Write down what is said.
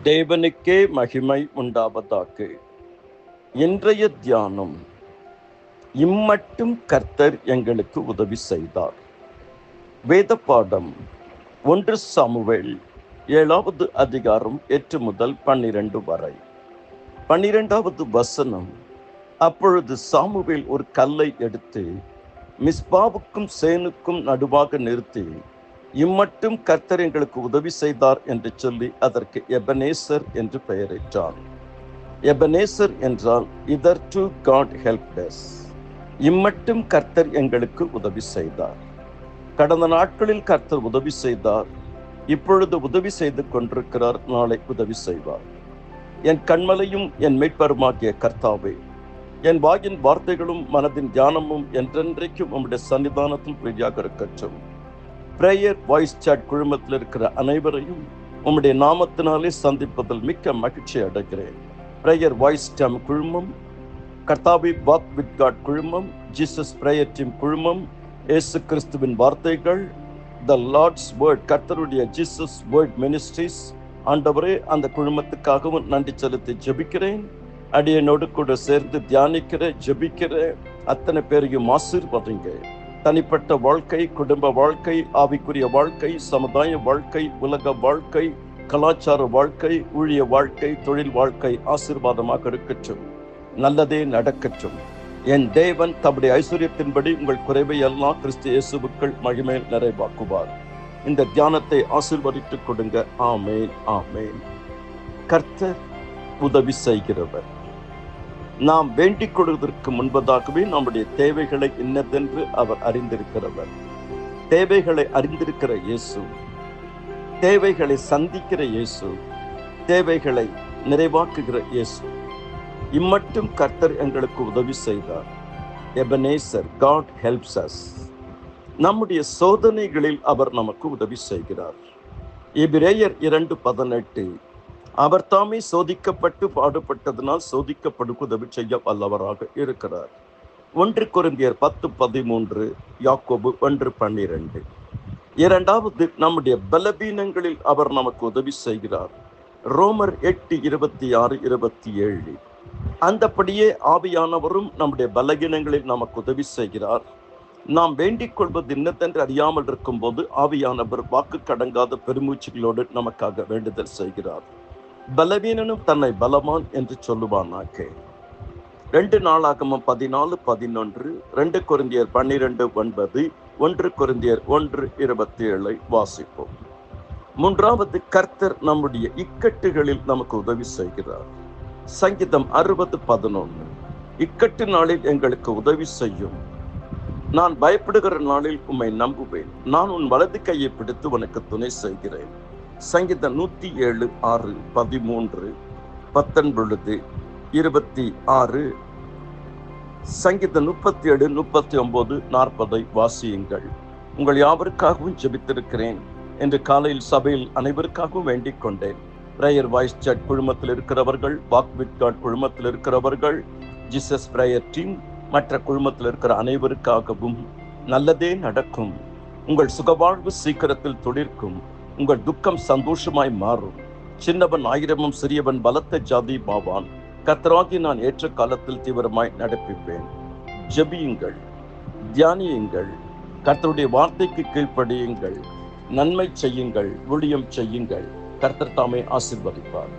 தேவனுக்கே மகிமை உண்டாவதாக. இன்றைய தியானம், இம்மட்டும் கர்த்தர் எங்களுக்கு உதவி செய்தார். வேத பாடம் 1 சாமுவேல் 7வது அதிகாரம் 8 முதல் 12 வரை. 12வது வசனம், அப்பொழுது சாமுவேல் ஒரு கல்லை எடுத்து மிஸ்பாவுக்கும் சேனுக்கும் நடுவாக நிறுத்தி, இம்மட்டும் கர்த்தர் எங்களுக்கு உதவி செய்தார் என்று சொல்லி அதற்கு எபனேசர் என்று பெயரிட்டார். எபனேசர் என்றால் hitherto God helped us. இம்மட்டும் கர்த்தர் எங்களுக்கு உதவி செய்தார். கடந்த நாட்களில் கர்த்தர் உதவி செய்தார், இப்பொழுது உதவி செய்து கொண்டிருக்கிறார், நாளை உதவி செய்வார். என் கண்மலையும் என் மீட்பருமாகிய கர்த்தாவே, என் வாயின் வார்த்தைகளும் மனதின் தியானமும் என்றென்றைக்கும் உம்முடைய சன்னிதானத்தில் பிரியாக இருக்கட்டும். பிரேயர் வாய்ஸ் சாட் குழுமத்தில் இருக்கிற அனைவரையும் உம்முடைய நாமத்தினாலே சந்திப்பதில் மிக்க மகிழ்ச்சி அடைகிறேன். பிரேயர் வாய்ஸ் டீம் குழுமம், கர்த்தாவி வாக் வித் காட் குழுமம், ஜீசஸ் பிரேயர் டீம் குழுமம், இயேசு கிறிஸ்துவின் வார்த்தைகள், த லார்ட்ஸ் வேர்ட், கர்த்தருடைய ஜீசஸ் வேர்ட் மினிஸ்ட்ரிஸ், ஆண்டவரே அந்த குழுமத்துக்காகவும் நன்றி செலுத்தி ஜெபிக்கிறேன். அடியனோடு கூட சேர்ந்து தியானிக்கிற ஜெபிக்கிற அத்தனை பேரையும் ஆசீர்வதிங்க. தனிப்பட்ட வாழ்க்கை, குடும்ப வாழ்க்கை, ஆவிக்குரிய வாழ்க்கை, சமுதாய வாழ்க்கை, உலக வாழ்க்கை, கலாச்சார வாழ்க்கை, ஊழிய வாழ்க்கை, தொழில் வாழ்க்கை ஆசீர்வாதமாக இருக்கட்டும். நல்லதே நடக்கட்டும். என் தேவன் தம்முடைய ஐஸ்வர்யத்தின்படி உங்கள் குறைவை எல்லாம் கிறிஸ்து இயேசுவுக்குள் மகிமையில் நிறைவாக்குவார். இந்த தியானத்தை ஆசீர்வதித்துக் கொடுங்க. ஆமேன், ஆமேன். கர்த்தர் உதவி செய்கிறவர். நாம் வேண்டிக் கொள்வதற்கு முன்பதாகவே நம்முடைய தேவைகளை இன்னதென்று அவர் அறிந்திருக்கிறவர். தேவைகளை அறிந்திருக்கிற இயேசு, தேவைகளை சந்திக்கிற இயேசு, தேவைகளை நிறைவாக்குகிற இயேசு. இம்மட்டும் கர்த்தர் எங்களுக்கு உதவி செய்தார். Ebenezer, God helps us. நம்முடைய சோதனைகளில் அவர் நமக்கு உதவி செய்கிறார். எபிரேயர் 2:18, அவர் தாமே சோதிக்கப்பட்டு பாடுபட்டதனால் சோதிக்கப்படுக்கு உதவி செய்ய வல்லவராக இருக்கிறார். 1 கொரிந்தியர் 10:13, யாக்கோபு 1:12. இரண்டாவது, நம்முடைய பலவீனங்களில் அவர் நமக்கு உதவி செய்கிறார். ரோமர் 8:26-27. அந்தபடியே ஆவியானவரும் நம்முடைய பலவீனங்களில் நமக்கு உதவி செய்கிறார். நாம் வேண்டிக் கொள்வது இன்னதென்று அறியாமல் இருக்கும் போது ஆவியானவர் வாக்கு கடங்காத பெருமூச்சுகளோடு நமக்காக வேண்டுதல் செய்கிறார். பலவீனனும் தன்னை பலவான் என்று சொல்லுவானாக. 2 நாளாகமம் 14:11, 2 கொரிந்தியர் 12:9, 1 கொரிந்தியர் 1:27 வாசிப்போம். மூன்றாவது, கர்த்தர் நம்முடைய இக்கட்டுகளில் நமக்கு உதவி செய்கிறார். சங்கீதம் 60:11, இக்கட்டு நாளில் எங்களுக்கு உதவி செய்யும். நான் பயப்படுகிற நாளில் உம்மை நம்புவேன். நான் உன் வலது கையை பிடித்து உனக்கு துணை செய்கிறேன். சங்கீதம் 107:6, 13, 19, 26. சங்கீதம் 37, 39, 40 வாசியுங்கள். உங்கள் யாவருக்காகவும் ஜெபித்திருக்கிறேன் என்று காலையில் சபையில் அனைவருக்காகவும் வேண்டிக் கொண்டேன். பிரேயர் வாய்ஸ் சாட் குழுமத்தில் இருக்கிறவர்கள், வாக் வித் காட் குழுமத்தில் இருக்கிறவர்கள், ஜீசஸ் பிரேயர் டீம், மற்ற குழுமத்தில் இருக்கிற அனைவருக்காகவும் நல்லதே நடக்கும். உங்கள் சுகவாழ்வு சீக்கிரத்தில் துளிர்க்கும். உங்கள் துக்கம் சந்தோஷமாய் மாறும். சின்னவன் ஆயிரமும் சிறியவன் பலத்த ஜாதி பாவான். கர்த்தராகி நான் ஏற்ற காலத்தில் தீவிரமாய் நடப்பிப்பேன். ஜெபியுங்கள், தியானியுங்கள், கர்த்தருடைய வார்த்தைக்கு கீழ்ப்படியுங்கள், நன்மை செய்யுங்கள், ஊழியம் செய்யுங்கள். கர்த்தர் தாமே ஆசீர்வதிப்பார்.